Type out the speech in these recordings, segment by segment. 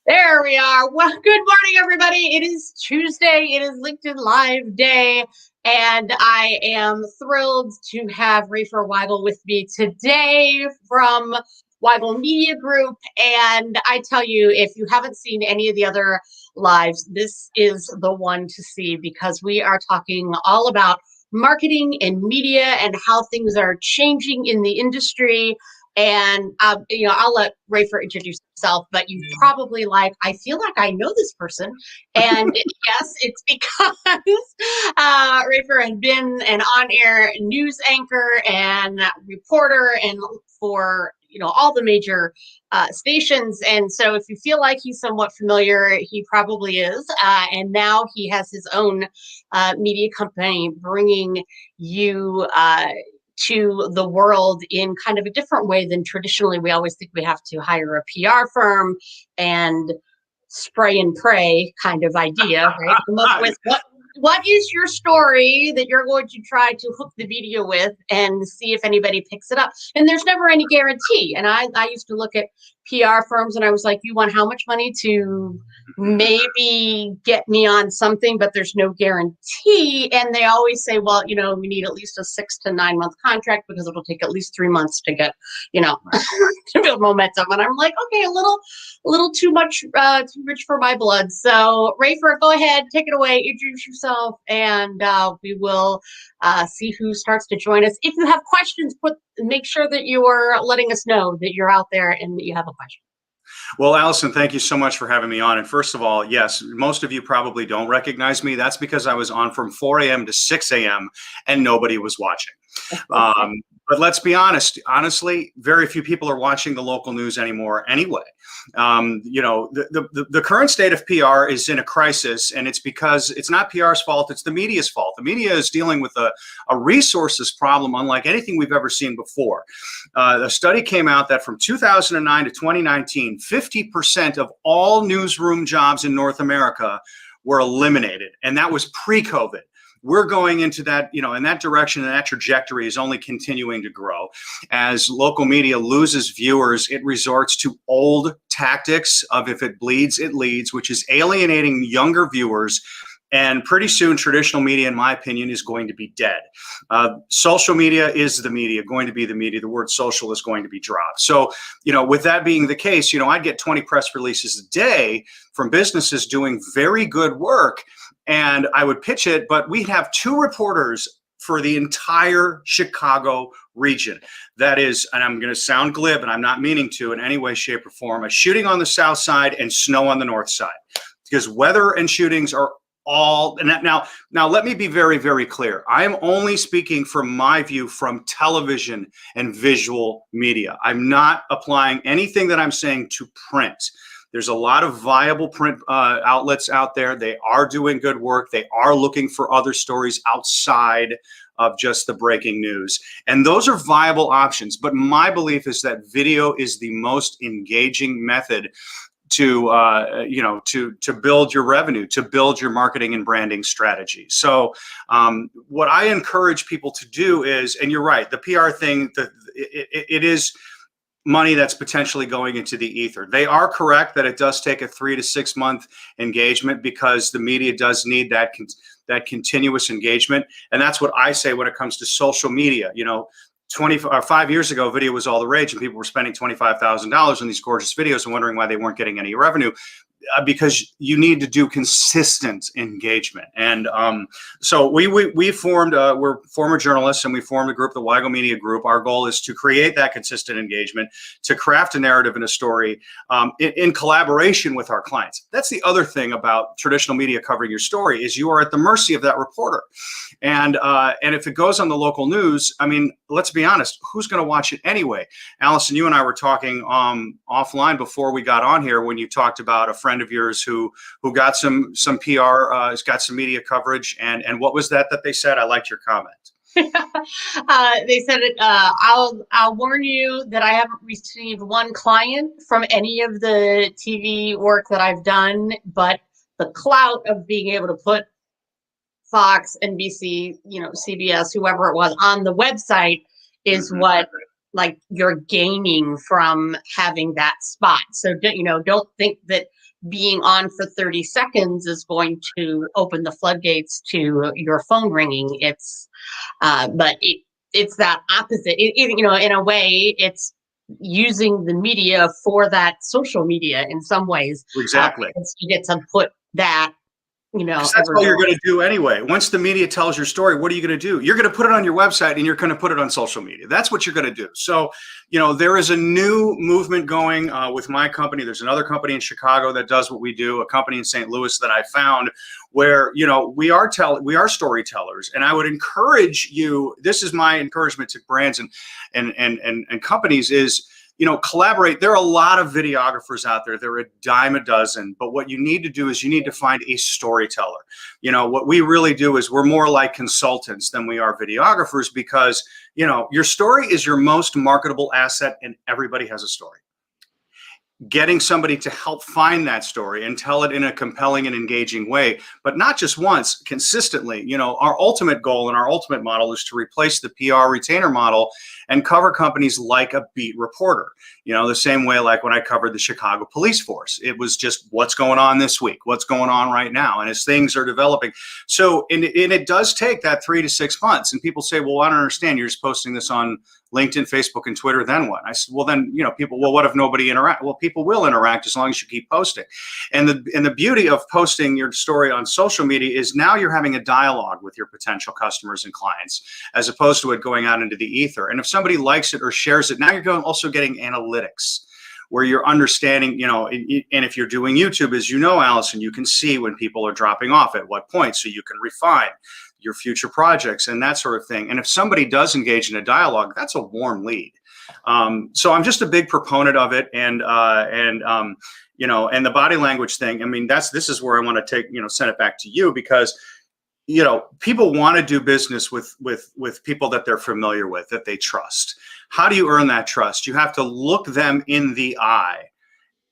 There we are. Well, good morning, everybody. It is Tuesday. It is LinkedIn Live Day, and I am thrilled to have Rafer Weigel with me today from Weigel Media Group. And I tell you, if you haven't seen any of the other lives, this is the one to see because we are talking all about marketing and media and how things are changing in the industry. And I'll let Rafer introduce himself, but you probably I feel like I know this person. And yes, it's because Rafer has been an on-air news anchor and reporter and for all the major stations. And so if you feel like he's somewhat familiar, he probably is. And now he has his own media company bringing you to the world in kind of a different way than traditionally. We always think we have to hire a PR firm and spray and pray kind of idea, right? Come up with what is your story that you're going to try to hook the media with and see if anybody picks it up. And there's never any guarantee. And I used to look at PR firms and I was like, you want how much money to maybe get me on something, but there's no guarantee. And they always say, well, we need at least a 6 to 9 month contract because it'll take at least 3 months to get, to build momentum. And I'm like, okay, a little too much, too rich for my blood. So Rafer, go ahead, take it away, introduce yourself, and we will see who starts to join us. If you have questions, make sure that you are letting us know that you're out there and that you have a question. Well, Allison, thank you so much for having me on. And first of all, yes, most of you probably don't recognize me. That's because I was on from 4 a.m. to 6 a.m. and nobody was watching. But let's be honest. Honestly, very few people are watching the local news anymore anyway. The current state of PR is in a crisis, and it's because it's not PR's fault. It's the media's fault. The media is dealing with a resources problem unlike anything we've ever seen before. A study came out that from 2009 to 2019, 50% of all newsroom jobs in North America were eliminated, and that was pre-COVID. We're going into that, in that direction, and that trajectory is only continuing to grow. As local media loses viewers, it resorts to old tactics of if it bleeds, it leads, which is alienating younger viewers. And pretty soon, traditional media, in my opinion, is going to be dead. Social media is the media, going to be the media. The word social is going to be dropped. So, with that being the case, I'd get 20 press releases a day from businesses doing very good work. And I would pitch it, but we have 2 reporters for the entire Chicago region. That is, and I'm going to sound glib, and I'm not meaning to in any way, shape, or form, a shooting on the south side and snow on the north side. Because weather and shootings are all, and now let me be very, very clear. I am only speaking from my view from television and visual media. I'm not applying anything that I'm saying to print. There's a lot of viable print outlets out there. They are doing good work. They are looking for other stories outside of just the breaking news. And those are viable options. But my belief is that video is the most engaging method to build your revenue, to build your marketing and branding strategy. So what I encourage people to do is, and you're right, the PR thing, it is money that's potentially going into the ether. They are correct that it does take a 3 to 6 month engagement because the media does need that continuous engagement. And that's what I say when it comes to social media. 5 years ago, video was all the rage, and people were spending $25,000 on these gorgeous videos and wondering why they weren't getting any revenue. Because you need to do consistent engagement. And so we formed, we're former journalists, and we formed a group, the Weigel Media Group. Our goal is to create that consistent engagement, to craft a narrative and a story in collaboration with our clients. That's the other thing about traditional media covering your story is you are at the mercy of that reporter. And if it goes on the local news, I mean, let's be honest, who's going to watch it anyway? Allison, you and I were talking offline before we got on here when you talked about a friend of yours who got some PR, has got some media coverage, and what was that they said? I liked your comment. They said it. I'll warn you that I haven't received one client from any of the TV work that I've done, but the clout of being able to put Fox, NBC, CBS, whoever it was, on the website is what like you're gaining from having that spot. So don't think that being on for 30 seconds is going to open the floodgates to your phone ringing. But it's that opposite. In a way, it's using the media for that social media in some ways. Exactly. You get to put that, Because that's what you're going to do anyway. Once the media tells your story, what are you going to do? You're going to put it on your website and you're going to put it on social media. That's what you're going to do. So, there is a new movement going with my company. There's another company in Chicago that does what we do, a company in St. Louis that I found where, we are storytellers. And I would encourage you, this is my encouragement to brands and companies is, collaborate. There are a lot of videographers out there. There are a dime a dozen. But what you need to do is you need to find a storyteller. What we really do is we're more like consultants than we are videographers because, your story is your most marketable asset and everybody has a story. Getting somebody to help find that story and tell it in a compelling and engaging way, but not just once, consistently. Our ultimate goal and our ultimate model is to replace the PR retainer model and cover companies like a beat reporter. The same way like when I covered the Chicago police force, it was just what's going on this week, what's going on right now, and as things are developing. So, and it does take that 3 to 6 months. And people say, well, I don't understand. You're just posting this on LinkedIn, Facebook, and Twitter. Then what? I said, well, then, people, well, what if nobody interact? Well, people will interact as long as you keep posting. And the beauty of posting your story on social media is now you're having a dialogue with your potential customers and clients, as opposed to it going out into the ether. And if somebody likes it or shares it, now you're also getting analytics where you're understanding, and if you're doing YouTube, as you know, Allison, you can see when people are dropping off at what point, so you can refine your future projects and that sort of thing. And if somebody does engage in a dialogue, that's a warm lead. So I'm just a big proponent of it. And the body language thing, I mean, this is where I want to send it back to you because, people want to do business with people that they're familiar with, that they trust. How do you earn that trust? You have to look them in the eye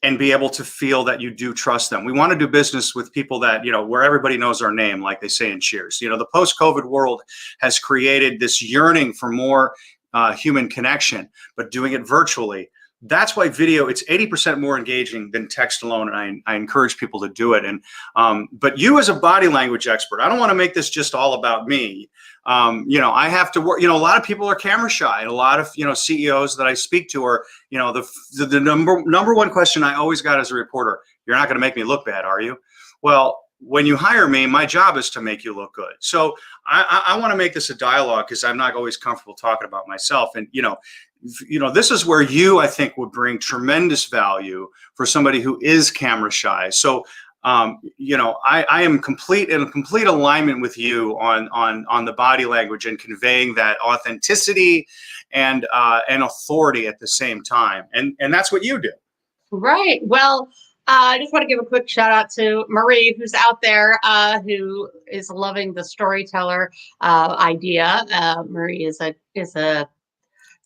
and be able to feel that you do trust them. We want to do business with people that, where everybody knows our name, like they say in Cheers. The post-COVID world has created this yearning for more human connection, but doing it virtually. That's why video, it's 80% more engaging than text alone. And I encourage people to do it. And, but you as a body language expert, I don't want to make this just all about me. I have to work, a lot of people are camera shy and a lot of, CEOs that I speak to are, the number one question I always got as a reporter, you're not going to make me look bad, are you? Well, when you hire me, my job is to make you look good. So I want to make this a dialogue because I'm not always comfortable talking about myself. And, this is where I think would bring tremendous value for somebody who is camera shy. So, I am in complete alignment with you on the body language and conveying that authenticity and authority at the same time. And that's what you do. Right. Well, I just want to give a quick shout out to Marie, who's out there, who is loving the storyteller idea. Marie is a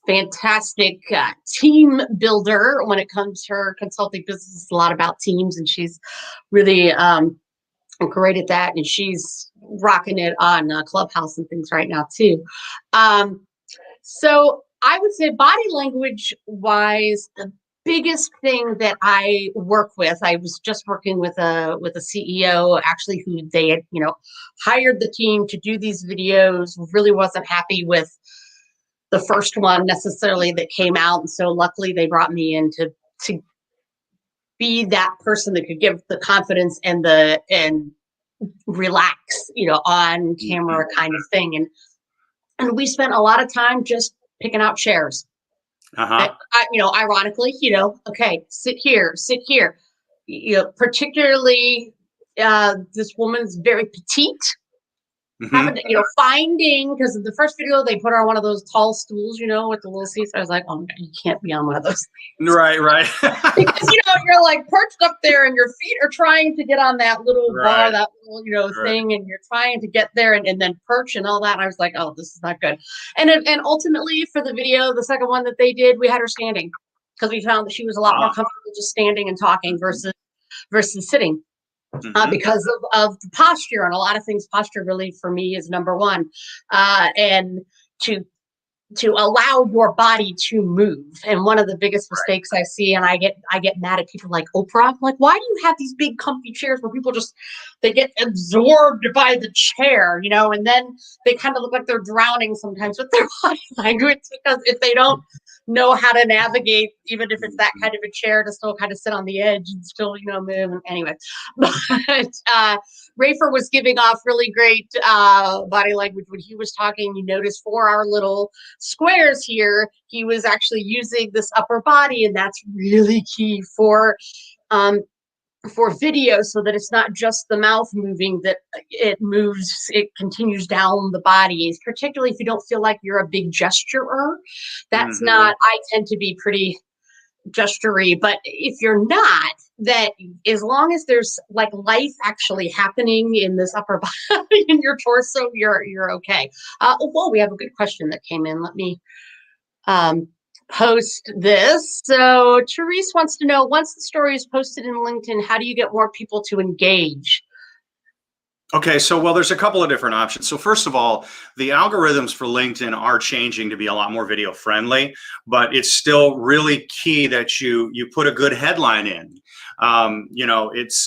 fantastic team builder when it comes to her consulting business. It's a lot about teams, and she's really great at that. And she's rocking it on Clubhouse and things right now too. So I would say body language wise, the biggest thing that I work with, I was just working with a CEO actually who they had, hired the team to do these videos, really wasn't happy with the first one necessarily that came out. And so luckily they brought me in to be that person that could give the confidence and relax, on camera kind of thing. And we spent a lot of time just picking out chairs. Ironically, okay, sit here. Particularly this woman's very petite. Finding, because in the first video they put her on one of those tall stools, with the little seats. I was like, oh my God, you can't be on one of those things. Right. Because you're like perched up there and your feet are trying to get on that little bar, that little, thing, and you're trying to get there and then perch and all that. And I was like, oh, this is not good. And ultimately for the video, the second one that they did, we had her standing because we found that she was a lot more comfortable just standing and talking versus sitting. Because of the posture and a lot of things. Posture really for me is number one. And to to allow your body to move. And one of the biggest mistakes I see, and I get mad at people like Oprah, like, why do you have these big comfy chairs where people just, they get absorbed by the chair, you know, and then they kind of look like they're drowning sometimes with their body language, because if they don't know how to navigate, even if it's that kind of a chair, to still kind of sit on the edge and still, you know, move. And anyway, but Rafer was giving off really great body language when he was talking. You notice for our little squares here, he was actually using this upper body, and that's really key for video, so that it's not just the mouth moving, that it moves, it continues down the body, particularly if you don't feel like you're a big gesturer. That's not, I tend to be pretty gestury, but if you're not, that as long as there's like life actually happening in this upper body in your torso, you're okay. Well, we have a good question that came in. Let me post this. So Therese wants to know, once the story is posted in LinkedIn, how do you get more people to engage? Okay, so well, there's a couple of different options. So first of all, the algorithms for LinkedIn are changing to be a lot more video friendly, but it's still really key that you put a good headline in. You know, it's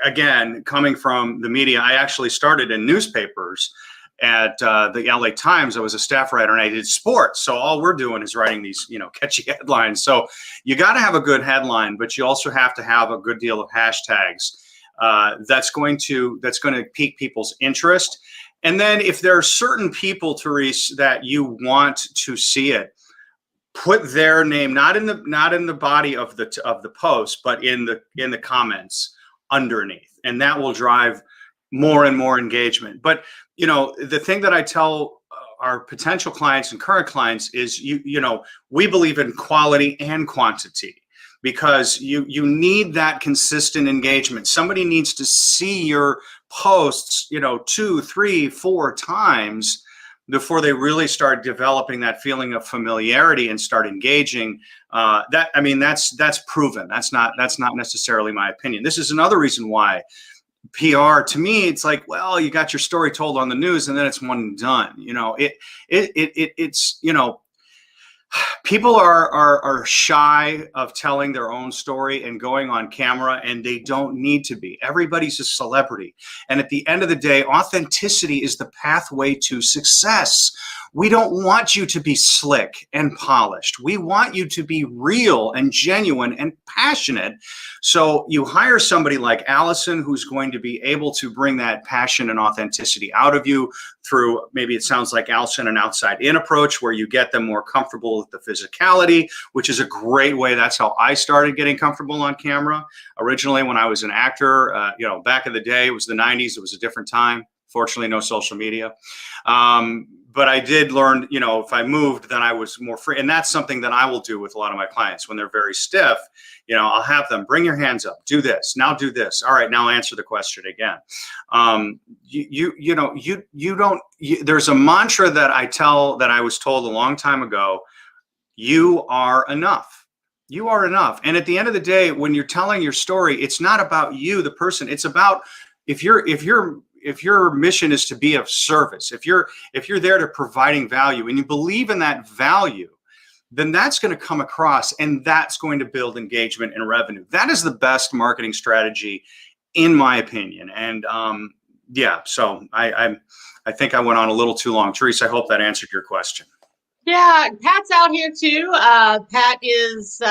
again, coming from the media, I actually started in newspapers at the LA Times. I was a staff writer and I did sports. So all we're doing is writing these, you know, catchy headlines. So you got to have a good headline, but you also have to have a good deal of hashtags. That's going to pique people's interest. And then if there are certain people, Therese, that you want to see it, put their name not in the body of the post, but in the comments underneath, and that will drive more and more engagement. But you know, the thing that I tell our potential clients and current clients is, you know, we believe in quality and quantity, because you need that consistent engagement. Somebody needs to see your posts, you know, 2, 3, 4 times before they really start developing that feeling of familiarity and start engaging. That, I mean, that's proven. That's not necessarily my opinion. This is another reason why PR, to me, it's like, well, you got your story told on the news and then it's one and done. You know, it's, you know, people are shy of telling their own story and going on camera, and they don't need to be. Everybody's a celebrity. And at the end of the day, authenticity is the pathway to success. We don't want you to be slick and polished. We want you to be real and genuine and passionate. So you hire somebody like Allison, who's going to be able to bring that passion and authenticity out of you through, maybe it sounds like Allison, an outside in approach, where you get them more comfortable with the physicality, which is a great way. That's how I started getting comfortable on camera. Originally, when I was an actor, you know, back in the day, it was the 90s. It was a different time. Fortunately, no social media. But I did learn, you know, if I moved, then I was more free. And that's something that I will do with a lot of my clients when they're very stiff. You know, I'll have them bring your hands up, do this, now do this. All right, now answer the question again. There's a mantra that I was told a long time ago: you are enough. You are enough. And at the end of the day, when you're telling your story, it's not about you, the person. It's about, if your mission is to be of service, if you're there to providing value and you believe in that value, then that's going to come across, and that's going to build engagement and revenue. That is the best marketing strategy, in my opinion. And yeah, so I think I went on a little too long. Therese, I hope that answered your question. Yeah, Pat's out here too. Pat is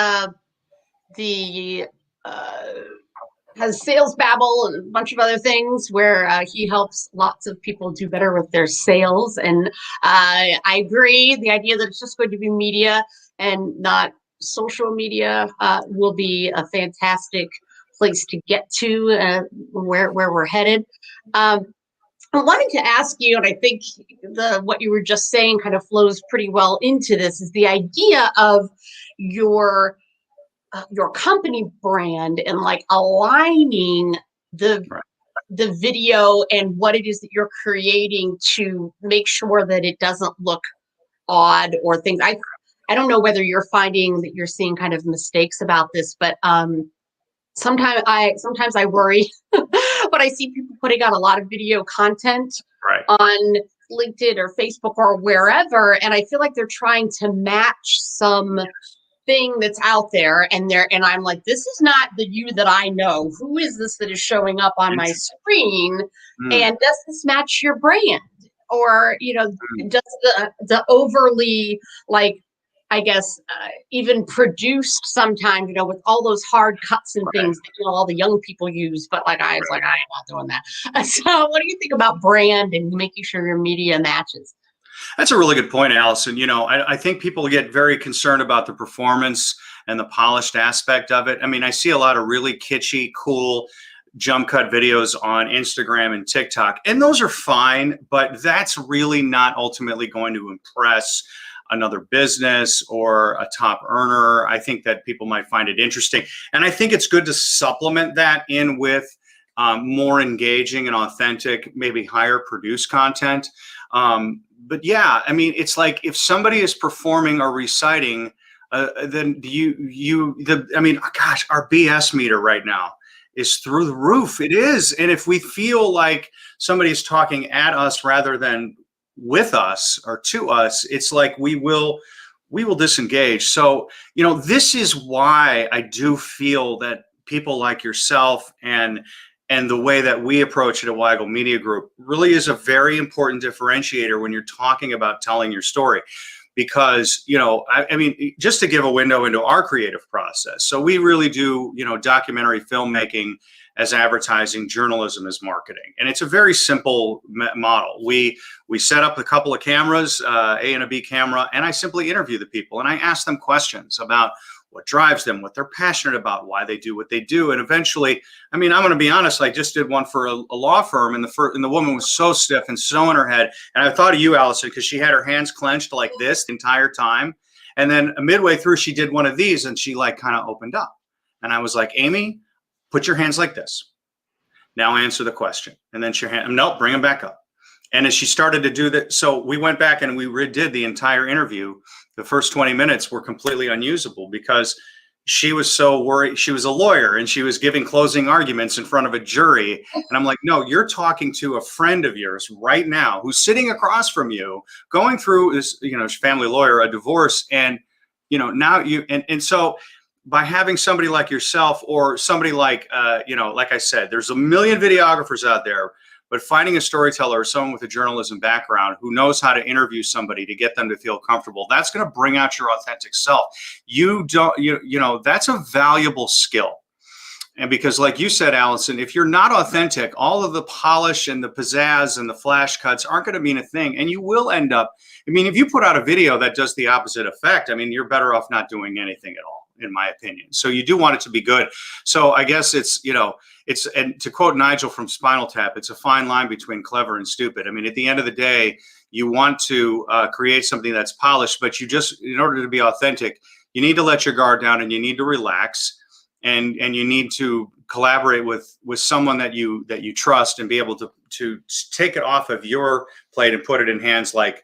has Sales Babble and a bunch of other things where he helps lots of people do better with their sales. And I agree, the idea that it's just going to be media and not social media will be a fantastic place to get to where we're headed. I wanted to ask you, and I think what you were just saying kind of flows pretty well into this, is the idea of your company brand and like aligning the video and what it is that you're creating to make sure that it doesn't look odd or things. I don't know whether you're finding that you're seeing kind of mistakes about this, but sometimes I worry when I see people putting out a lot of video content on LinkedIn or Facebook or wherever, and I feel like they're trying to match some thing that's out there, and I'm like, this is not the you that I know. Who is this that is showing up on my screen? Mm. And does this match your brand? Or, Mm. does the overly, like, I guess, even produced sometimes, with all those hard cuts and Right. things that, all the young people use. But like, I was like, I am not doing that. So what do you think about brand and making sure your media matches? That's a really good point, Allison. I think people get very concerned about the performance and the polished aspect of it. I mean, I see a lot of really kitschy, cool jump cut videos on Instagram and TikTok, and those are fine, but that's really not ultimately going to impress another business or a top earner. I think that people might find it interesting. And I think it's good to supplement that in with more engaging and authentic, maybe higher produced content. But yeah, I mean, it's like if somebody is performing or reciting, then I mean, gosh, our BS meter right now is through the roof. It is. And if we feel like somebody's talking at us rather than with us or to us, it's like we will disengage. So, this is why I do feel that people like yourself and the way that we approach it at Weigel Media Group really is a very important differentiator when you're talking about telling your story. Because, I mean, just to give a window into our creative process. So we really do, documentary filmmaking as advertising, journalism as marketing. And it's a very simple model. We set up a couple of cameras, A and a B camera, and I simply interview the people and I ask them questions about what drives them, what they're passionate about, why they do what they do. And eventually, I mean, I'm going to be honest, I just did one for a law firm, and the woman was so stiff and so in her head. And I thought of you, Allison, because she had her hands clenched like this the entire time. And then midway through, she did one of these and she like kind of opened up. And I was like, Amy, put your hands like this. Now answer the question. And then nope, bring them back up. And as she started to do that, so we went back and we redid the entire interview. The first 20 minutes were completely unusable because she was so worried. She was a lawyer and she was giving closing arguments in front of a jury. And I'm like, no, you're talking to a friend of yours right now who's sitting across from you, going through this, family lawyer, a divorce. And, now and so by having somebody like yourself or somebody like, like I said, there's a million videographers out there. But finding a storyteller or someone with a journalism background who knows how to interview somebody to get them to feel comfortable, that's going to bring out your authentic self. That's a valuable skill. And because like you said, Allison, if you're not authentic, all of the polish and the pizzazz and the flash cuts aren't going to mean a thing. And you will end up, I mean, if you put out a video that does the opposite effect, I mean, you're better off not doing anything at all, in my opinion. So you do want it to be good. So I guess it's, and to quote Nigel from Spinal Tap, it's a fine line between clever and stupid. I mean, at the end of the day, you want to create something that's polished, but in order to be authentic, you need to let your guard down and you need to relax, and you need to collaborate with someone that you trust and be able to take it off of your plate and put it in hands like,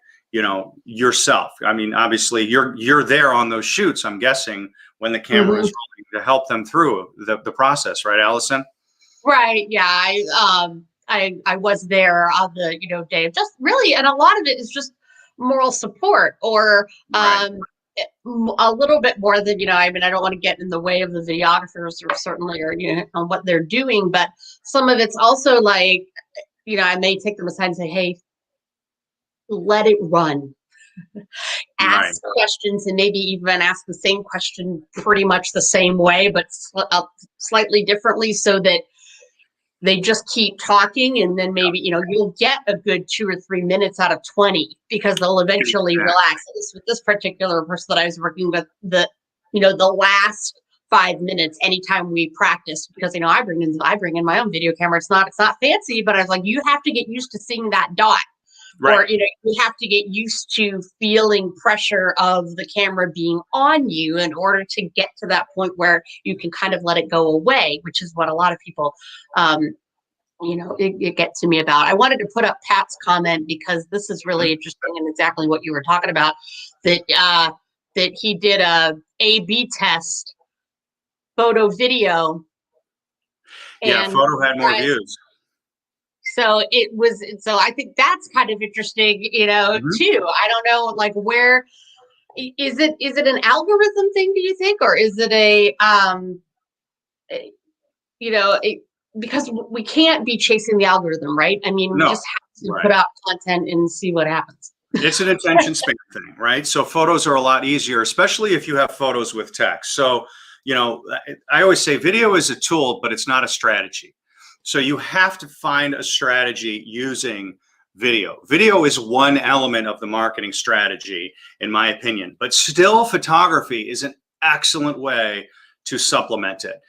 yourself. I mean, obviously you're there on those shoots, I'm guessing, when the camera is rolling to help them through the process, right, Allison? Right. Yeah. I was there on the, day of just really, and a lot of it is just moral support or, Right. a little bit more than, I mean, I don't want to get in the way of the videographers or certainly, or, on what they're doing, but some of it's also like, I may take them aside and say, hey, let it run. Right. Ask questions and maybe even ask the same question pretty much the same way, but slightly differently so that they just keep talking, and then maybe, you'll get a good 2 or 3 minutes out of 20 because they'll eventually relax. At least with this particular person that I was working with, the last 5 minutes, anytime we practice, because, I bring in my own video camera. It's not fancy, but I was like, you have to get used to seeing that dot. Right. Or, you have to get used to feeling pressure of the camera being on you in order to get to that point where you can kind of let it go away, which is what a lot of people, it gets to me about. I wanted to put up Pat's comment because this is really interesting and exactly what you were talking about, that he did a A/B test, photo, video. Yeah, photo had more views. So it was, so I think that's kind of interesting, Mhm. too. I don't know, like where is it an algorithm thing, do you think, or is it a- you know, it, because we can't be chasing the algorithm, right? I mean, we No, just have to right. put out content and see what happens. It's an attention span thing, right? So photos are a lot easier, especially if you have photos with text. So, I always say video is a tool, but it's not a strategy. So you have to find a strategy using video. Video is one element of the marketing strategy, in my opinion, but still photography is an excellent way to supplement it,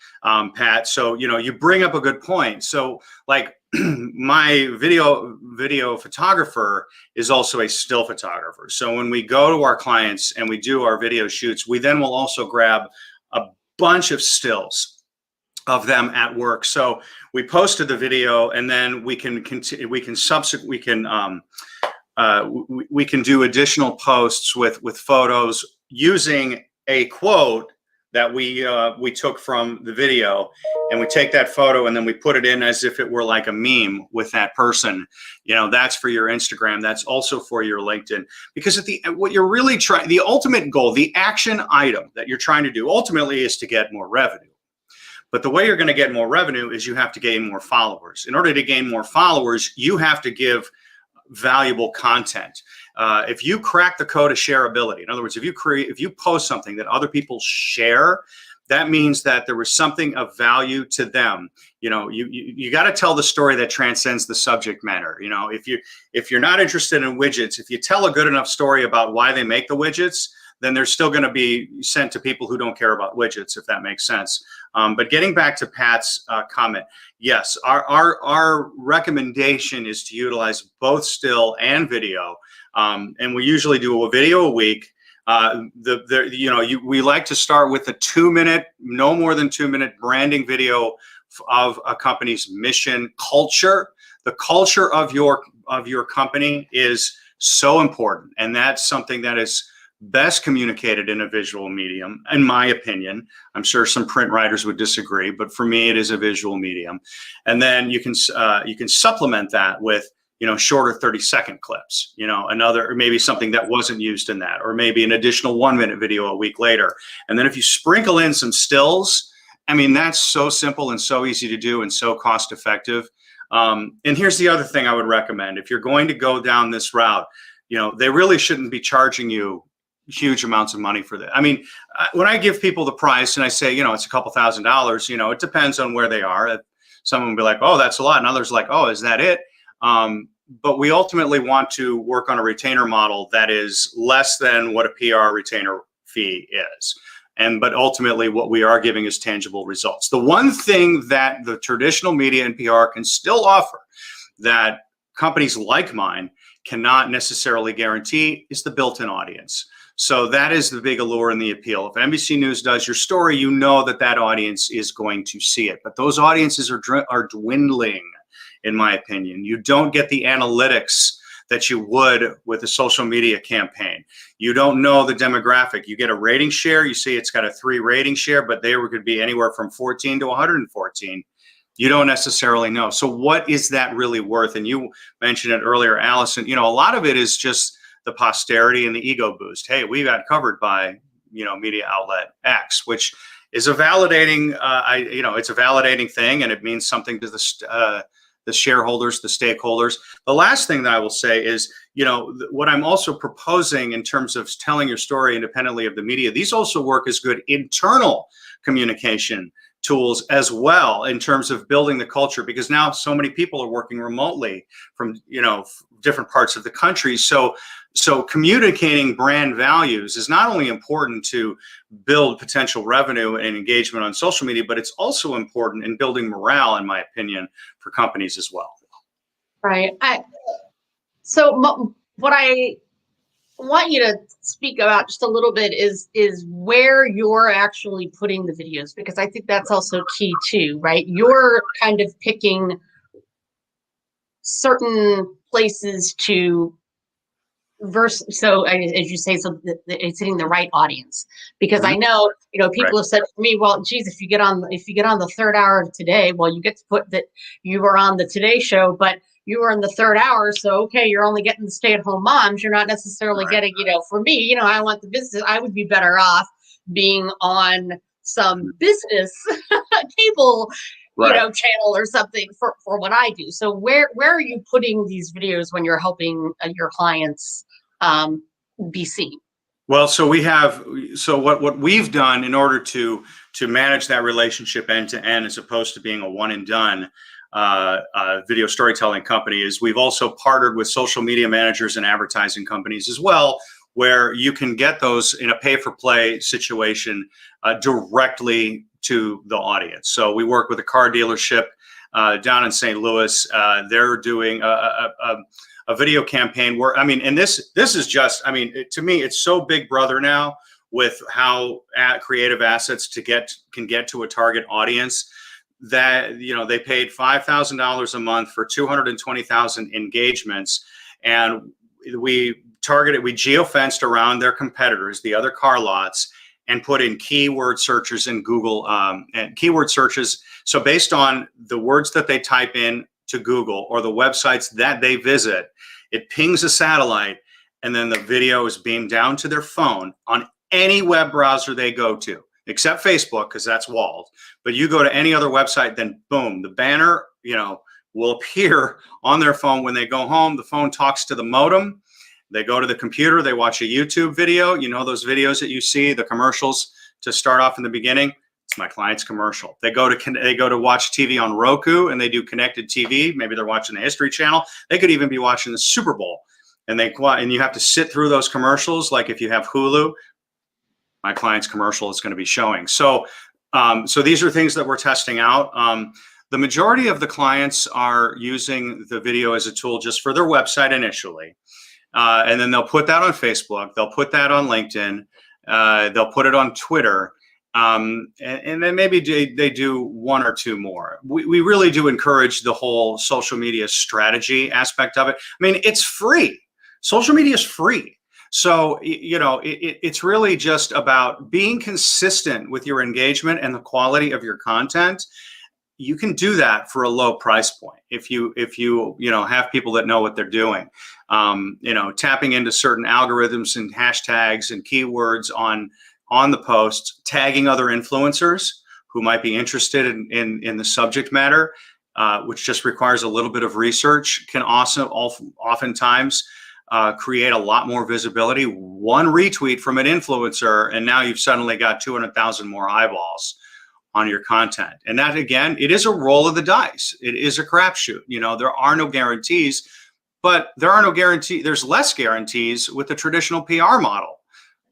Pat. So, you bring up a good point. So, like, my video photographer is also a still photographer. So when we go to our clients and we do our video shoots, we then will also grab a bunch of stills of them at work. So we posted the video, and then we can continue. We can do additional posts with photos using a quote that we took from the video, and we take that photo and then we put it in as if it were like a meme with that person. That's for your Instagram. That's also for your LinkedIn, because what you're really trying, the ultimate goal, the action item that you're trying to do ultimately is to get more revenue. But the way you're going to get more revenue is you have to gain more followers. In order to gain more followers, you have to give valuable content. If you crack the code of shareability, in other words, if you post something that other people share, that means that there was something of value to them. You got to tell the story that transcends the subject matter. If you're not interested in widgets, if you tell a good enough story about why they make the widgets, then they're still going to be sent to people who don't care about widgets, if that makes sense. But getting back to Pat's comment, yes, our recommendation is to utilize both still and video, and we usually do a video a week. We like to start with a 2-minute, no more than 2-minute branding video of a company's mission, culture. The culture of your company is so important, and that's something that is best communicated in a visual medium, in my opinion. I'm sure some print writers would disagree, but for me, it is a visual medium. And then you can supplement that with shorter 30-second clips. Or maybe something that wasn't used in that, or maybe an additional 1-minute video a week later. And then if you sprinkle in some stills, I mean, that's so simple and so easy to do and so cost effective. And here's the other thing I would recommend: if you're going to go down this route, they really shouldn't be charging you huge amounts of money for that. I mean, when I give people the price and I say, it's a couple $1,000s, it depends on where they are. Some will be like, oh, that's a lot. And others like, oh, is that it? But we ultimately want to work on a retainer model that is less than what a PR retainer fee is. But ultimately what we are giving is tangible results. The one thing that the traditional media and PR can still offer that companies like mine cannot necessarily guarantee is the built-in audience. So that is the big allure and the appeal. If NBC News does your story, that audience is going to see it. But those audiences are dwindling, in my opinion. You don't get the analytics that you would with a social media campaign. You don't know the demographic. You get a rating share. You see it's got a 3 rating share, but they could be anywhere from 14 to 114. You don't necessarily know. So what is that really worth? And you mentioned it earlier, Allison. A lot of it is just the posterity and the ego boost. Hey, we got covered by, media outlet X, which is a validating, it's a validating thing, and it means something to the shareholders, the stakeholders. The last thing that I will say is, what I'm also proposing in terms of telling your story independently of the media, these also work as good internal communication tools as well, in terms of building the culture, because now so many people are working remotely from different parts of the country. So communicating brand values is not only important to build potential revenue and engagement on social media, but it's also important in building morale, in my opinion, for companies as well. Right. What I want you to speak about just a little bit is where you're actually putting the videos, because I think that's also key too, right? You're kind of picking certain places to so as you say, so it's hitting the right audience, because I know people have said to me, well, geez, if you get on the 3rd hour of Today, well, you get to put that you were on the Today Show, but you are in the third hour. So, okay, you're only getting the stay-at-home moms. You're not necessarily getting, for me, I want the business. I would be better off being on some business cable, channel or something for what I do. So where are you putting these videos when you're helping your clients be seen? Well, so what we've done in order to manage that relationship end to end, as opposed to being a one and done video storytelling company, is we've also partnered with social media managers and advertising companies as well, where you can get those in a pay-for-play situation directly to the audience. So we work with a car dealership down in St. Louis. They're doing a video campaign where, and this is just, to me, it's so Big Brother now with how creative assets can get to a target audience, that they paid $5,000 a month for 220,000 engagements, and we geofenced around their competitors, the other car lots, and put in keyword searches in Google and keyword searches. So based on the words that they type in to Google or the websites that they visit, it pings a satellite, and then the video is beamed down to their phone on any web browser they go to, except Facebook, because that's walled. But you go to any other website, then boom, the banner, will appear on their phone. When they go home, the phone talks to the modem. They go to the computer, they watch a YouTube video. Those videos that you see, the commercials to start off in the beginning, it's my client's commercial. They go to watch TV on Roku, and they do connected TV. Maybe they're watching the History Channel. They could even be watching the Super Bowl, and you have to sit through those commercials. Like if you have Hulu, my client's commercial is going to be showing. So these are things that we're testing out. The majority of the clients are using the video as a tool just for their website initially. And then they'll put that on Facebook. They'll put that on LinkedIn. They'll put it on Twitter. And then maybe they do one or two more. We really do encourage the whole social media strategy aspect of it. It's free. Social media is free. So, it's really just about being consistent with your engagement and the quality of your content. You can do that for a low price point if you have people that know what they're doing. Tapping into certain algorithms and hashtags and keywords on the post, tagging other influencers who might be interested in the subject matter, which just requires a little bit of research, can also oftentimes create a lot more visibility. One retweet from an influencer, and now you've suddenly got 200,000 more eyeballs on your content. And that, again, it is a roll of the dice. It is a crapshoot. There are no guarantees, but there's less guarantees with the traditional PR model.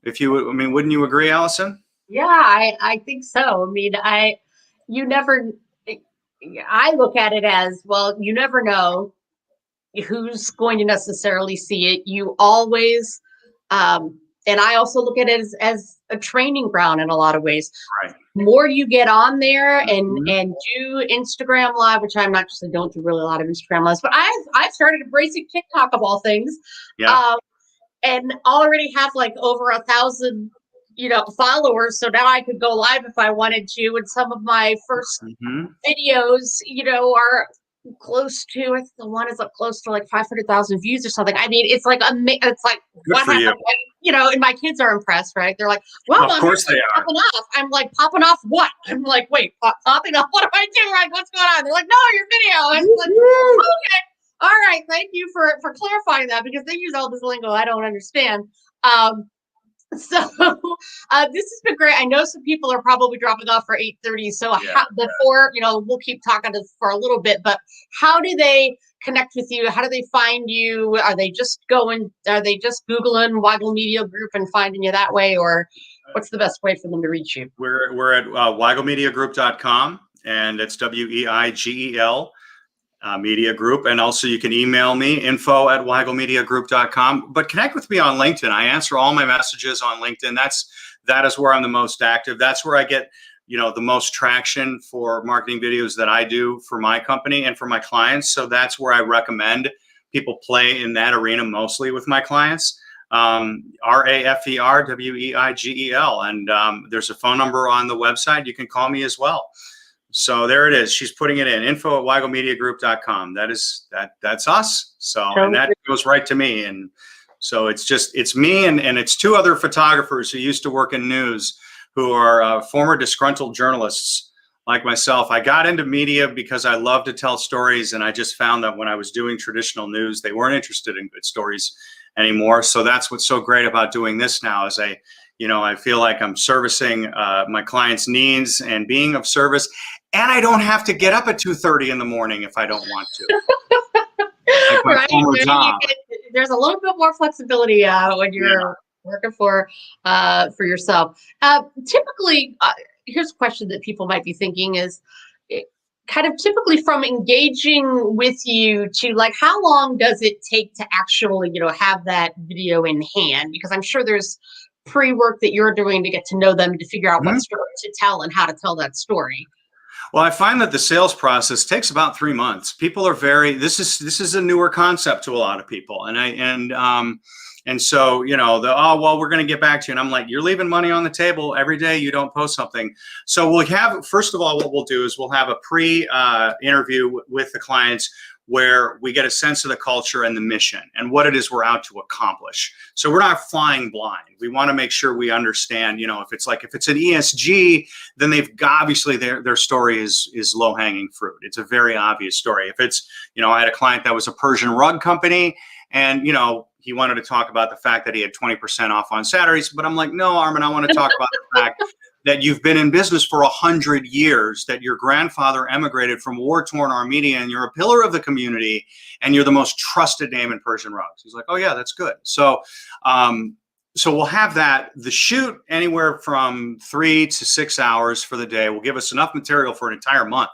Wouldn't you agree, Allison? Yeah, I think so. I look at it as, well, you never know who's going to necessarily see it. You always, and I also look at it as a training ground in a lot of ways. Right. The more you get on there and do Instagram Live, which I'm actually don't do really a lot of Instagram Lives, but I've started embracing TikTok of all things. Yeah. And already have like over 1,000, followers. So now I could go live if I wanted to. And some of my first videos, are close to, the one is up close to like 500,000 views or something. It's like what happened? And my kids are impressed, right? They're like, well, of course they are. Popping off. I'm like, popping off what? I'm like, wait, popping off? What am I doing? Like, what's going on? They're like, no, your video. I'm like, okay. All right, thank you for clarifying that, because they use all this lingo I don't understand. This has been great. I know some people are probably dropping off for 8:30. So before, we'll keep talking for a little bit, but how do they connect with you? How do they find you? Are they just Googling Weigel Media Group and finding you that way, or what's the best way for them to reach you? We're at weigelmediagroup.com, and it's WEIGEL. Media Group. And also you can email me, info@weigelmediagroup.com, but connect with me on LinkedIn. I answer all my messages on LinkedIn. That is where I'm the most active. That's where I get, the most traction for marketing videos that I do for my company and for my clients. So that's where I recommend people play in that arena, mostly with my clients. RAFER WEIGEL. And there's a phone number on the website. You can call me as well. So there it is. She's putting it in, info@weigelmediagroup.com. That's us. So, and that goes right to me. And so it's me and it's two other photographers who used to work in news who are former disgruntled journalists like myself. I got into media because I love to tell stories. And I just found that when I was doing traditional news, they weren't interested in good stories anymore. So that's what's so great about doing this now is I feel like I'm servicing my clients' needs and being of service. And I don't have to get up at 2:30 in the morning if I don't want to. Like my former job. There's a little bit more flexibility when you're working for yourself. Typically, here's a question that people might be thinking is kind of typically from engaging with you to like, how long does it take to actually, have that video in hand? Because I'm sure there's pre-work that you're doing to get to know them, to figure out what story to tell and how to tell that story. Well, I find that the sales process takes about 3 months. People are this is a newer concept to a lot of people. And so, we're going to get back to you. And I'm like, you're leaving money on the table every day you don't post something. So we'll have, first of all, what we'll do is we'll have a pre-interview with the clients where we get a sense of the culture and the mission and what it is we're out to accomplish. So we're not flying blind. We want to make sure we understand, if it's an ESG, then they've obviously their story is low hanging fruit. It's a very obvious story. If it's, I had a client that was a Persian rug company and, he wanted to talk about the fact that he had 20% off on Saturdays, but I'm like, no, Armin, I want to talk about the fact that you've been in business for 100 years, that your grandfather emigrated from war-torn Armenia, and you're a pillar of the community, and you're the most trusted name in Persian rugs. He's like, oh yeah, that's good. So we'll have that. The shoot anywhere from 3 to 6 hours for the day will give us enough material for an entire month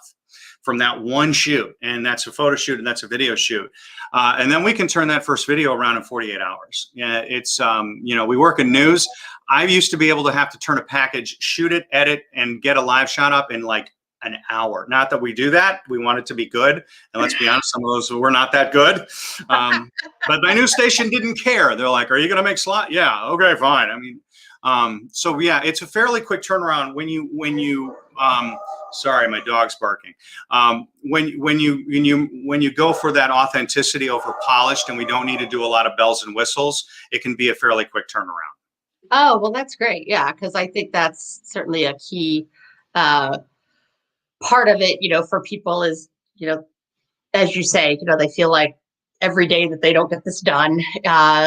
from that one shoot. And that's a photo shoot and that's a video shoot. And then we can turn that first video around in 48 hours. Yeah, it's, we work in news. I used to be able to have to turn a package, shoot it, edit, and get a live shot up in like an hour. Not that we do that. We want it to be good. And let's be honest, some of those were not that good. But my news station didn't care. They're like, are you going to make slot? Yeah. Okay, fine. I mean, so yeah, it's a fairly quick turnaround when you sorry, my dog's barking. When you go for that authenticity over polished, and we don't need to do a lot of bells and whistles, it can be a fairly quick turnaround. Oh, well, that's great. Yeah, because I think that's certainly a key part of it, for people is, as you say, they feel like every day that they don't get this done,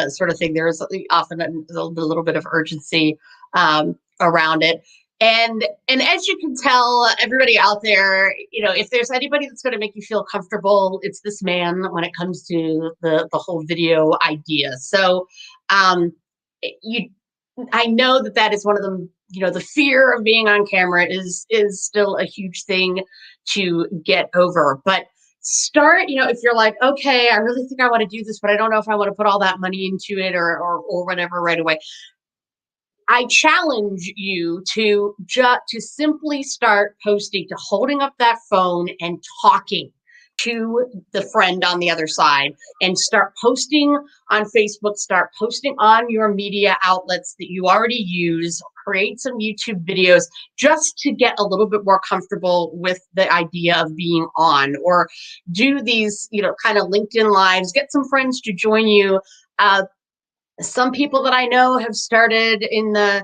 sort of thing. There's often a little bit of urgency around it. And as you can tell, everybody out there, if there's anybody that's going to make you feel comfortable, it's this man when it comes to the whole video idea. So I know that is one of them, the fear of being on camera is still a huge thing to get over. But start, if you're like, okay, I really think I want to do this, but I don't know if I want to put all that money into it or whatever right away. I challenge you to simply start posting, to holding up that phone and talking to the friend on the other side, and start posting on Facebook, start posting on your media outlets that you already use, create some YouTube videos just to get a little bit more comfortable with the idea of being on, or do these, kind of LinkedIn lives, get some friends to join you. Some people that I know have started in the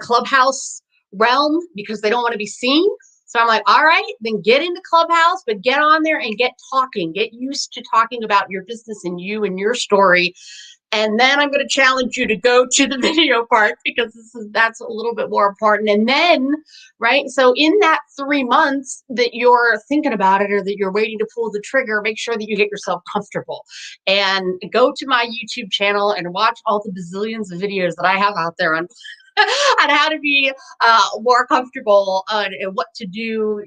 Clubhouse realm because they don't want to be seen. So I'm like, all right, then get into Clubhouse, but get on there and get talking. Get used to talking about your business and you and your story. And then I'm going to challenge you to go to the video part, because that's a little bit more important. And then, right, so in that 3 months that you're thinking about it or that you're waiting to pull the trigger, make sure that you get yourself comfortable and go to my YouTube channel and watch all the bazillions of videos that I have out there on how to be more comfortable and what to do,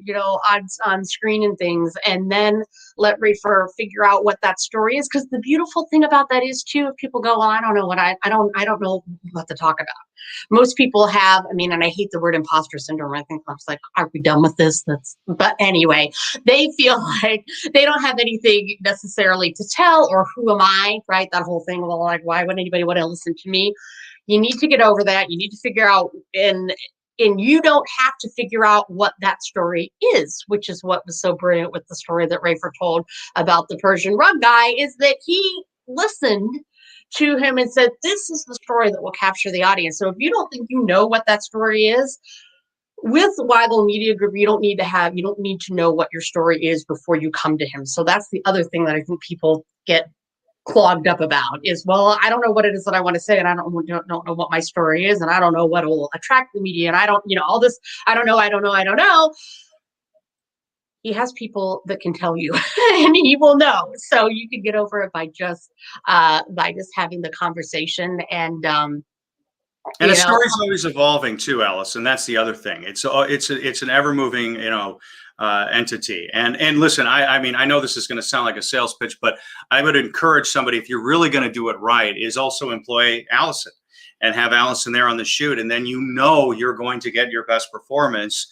on screen and things, and then let Rafer figure out what that story is. Because the beautiful thing about that is too, if people go, well, I don't know what I don't know what to talk about. Most people have, and I hate the word imposter syndrome. I think I was like, are we done with this? But anyway, they feel like they don't have anything necessarily to tell, or who am I, right? That whole thing. Well, like, why would anybody want to listen to me? You need to get over that. You need to figure out, and And you don't have to figure out what that story is, which is what was so brilliant with the story that Rafer told about the Persian rug guy, is that he listened to him and said, this is the story that will capture the audience. So if you don't think you know what that story is, with Weigel Media Group, you don't need to know what your story is before you come to him. So that's the other thing that I think people get clogged up about is, well, I don't know what it is that I want to say, and I don't know what my story is, and I don't know what will attract the media, and I don't, all this, I don't know. He has people that can tell you, and he will know. So you can get over it by just having the conversation, and a story's always evolving too, Alice, and that's the other thing. It's an ever moving, entity. And listen, I mean, I know this is going to sound like a sales pitch, but I would encourage somebody, if you're really going to do it right, is also employ Allison and have Allison there on the shoot, and then you're going to get your best performance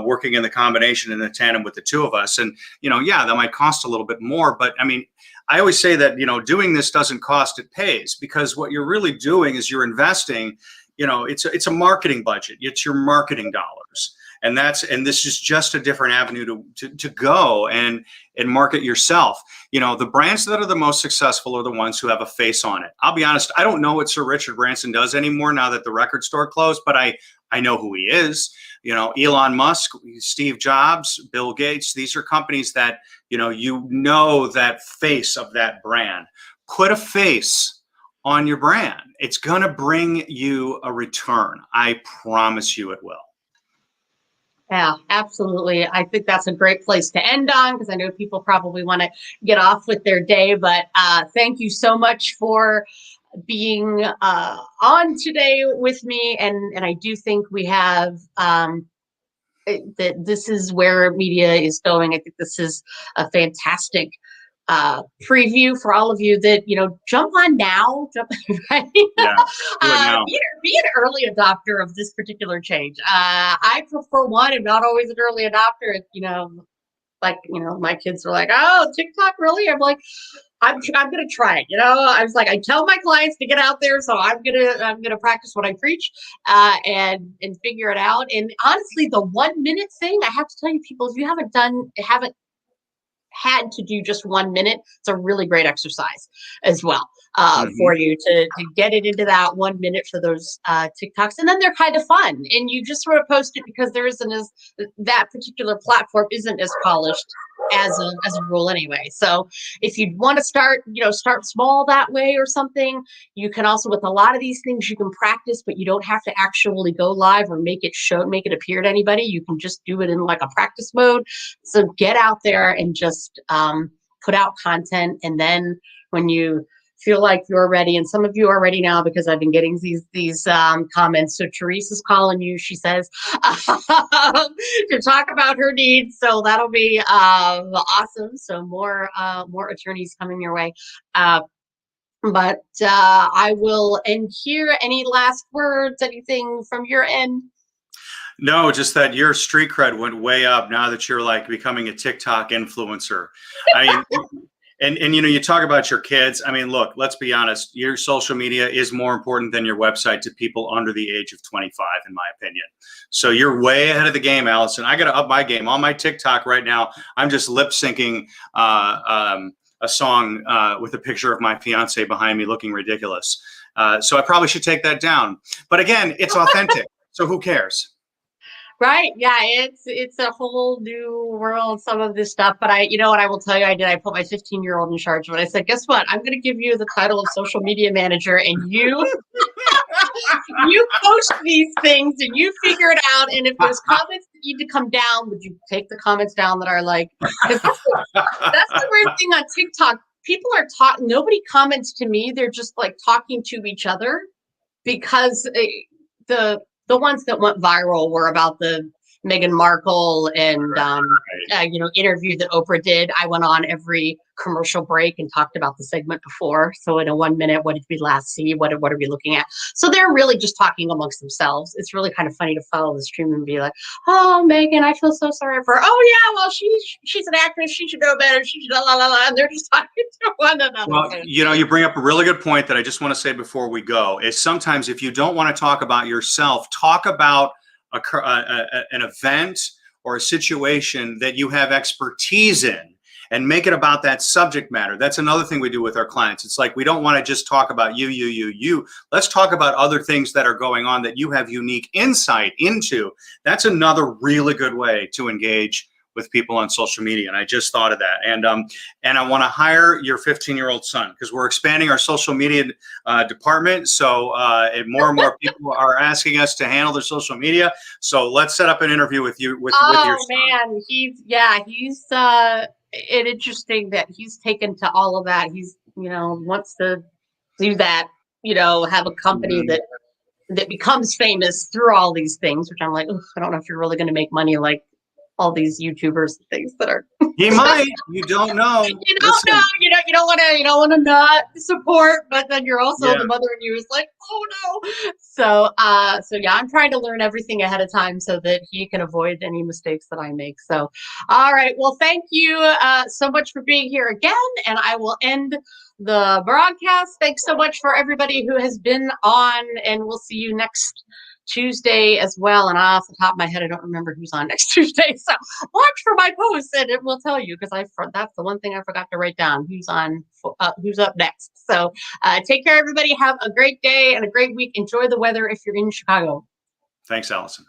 working in the combination in the tandem with the two of us. And that might cost a little bit more, but I mean, I always say that, doing this doesn't cost, it pays, because what you're really doing is you're investing, it's a marketing budget. It's your marketing dollars. And this is just a different avenue to go and market yourself. The brands that are the most successful are the ones who have a face on it. I'll be honest, I don't know what Sir Richard Branson does anymore now that the record store closed, but I know who he is. Elon Musk, Steve Jobs, Bill Gates, these are companies that, that face of that brand. Put a face on your brand. It's going to bring you a return. I promise you it will. Yeah, absolutely. I think that's a great place to end on, because I know people probably want to get off with their day, but thank you so much for being on today with me. And I do think we have that this is where media is going. I think this is a fantastic preview for all of you that, jump on now, right? Yeah, now. Be an early adopter of this particular change. I prefer one and not always an early adopter. My kids are like, oh, TikTok, really? I'm like, I'm gonna try it. I was like, I tell my clients to get out there, so I'm gonna practice what I preach, and figure it out. And honestly, the 1 minute thing, I have to tell you, people, if you haven't had to do just 1 minute, it's a really great exercise as well for you to get it into that 1 minute for those TikToks. And then they're kind of fun, and you just sort of post it because that particular platform isn't as polished as a rule anyway. So if you want to start small that way or something, you can also, with a lot of these things, you can practice, but you don't have to actually go live or make it appear to anybody. You can just do it in like a practice mode. So get out there and just put out content. And then when you feel like you're ready, and some of you are ready now because I've been getting these comments. So Teresa's calling you, she says, to talk about her needs. So that'll be awesome. So more attorneys coming your way. But I will end here. Any last words, anything from your end? No, just that your street cred went way up now that you're like becoming a TikTok influencer. I mean, and you talk about your kids. I mean, look, let's be honest. Your social media is more important than your website to people under the age of 25, in my opinion. So you're way ahead of the game, Allison. I got to up my game. On my TikTok right now, I'm just lip syncing a song with a picture of my fiance behind me looking ridiculous. So I probably should take that down. But again, it's authentic. So who cares? Right. Yeah. It's a whole new world, some of this stuff. But I will tell you, I put my 15-year-old in charge of it. I said, guess what? I'm going to give you the title of social media manager, and you post these things and you figure it out. And if there's comments that need to come down, would you take the comments down that are like, that's the weird thing on TikTok. People are talking, nobody comments to me. They're just like talking to each other, because the ones that went viral were about the Meghan Markle and interview that Oprah did. I went on every commercial break and talked about the segment before. So in a 1 minute, what did we last see? What are we looking at? So they're really just talking amongst themselves. It's really kind of funny to follow the stream and be like, oh, Meghan, I feel so sorry for her. Oh yeah, well she's an actress. She should know better. She should la la la. And they're just talking to one another. Well, you bring up a really good point that I just want to say before we go is sometimes if you don't want to talk about yourself, talk about an event or a situation that you have expertise in, and make it about that subject matter. That's another thing we do with our clients. It's like, we don't want to just talk about you. Let's talk about other things that are going on that you have unique insight into. That's another really good way to engage with people on social media. And I just thought of that. And I want to hire your 15-year-old son, because we're expanding our social media department. So and more people are asking us to handle their social media. So let's set up an interview with you with your son. Man, he's interesting that he's taken to all of that. He's, wants to do that, have a company that becomes famous through all these things, which I'm like, I don't know if you're really going to make money like all these YouTubers and things that are. He might. You don't know. You don't know. You don't want to not support, but then you're also the mother, and you is like, oh no. So yeah, I'm trying to learn everything ahead of time so that he can avoid any mistakes that I make. So, all right. Well, thank you so much for being here again, and I will end the broadcast. Thanks so much for everybody who has been on, and we'll see you next Tuesday as well. And off the top of my head, I don't remember who's on next Tuesday. So watch for my post and it will tell you, because that's the one thing I forgot to write down, who's up next. So take care, everybody. Have a great day and a great week. Enjoy the weather if you're in Chicago. Thanks, Allison.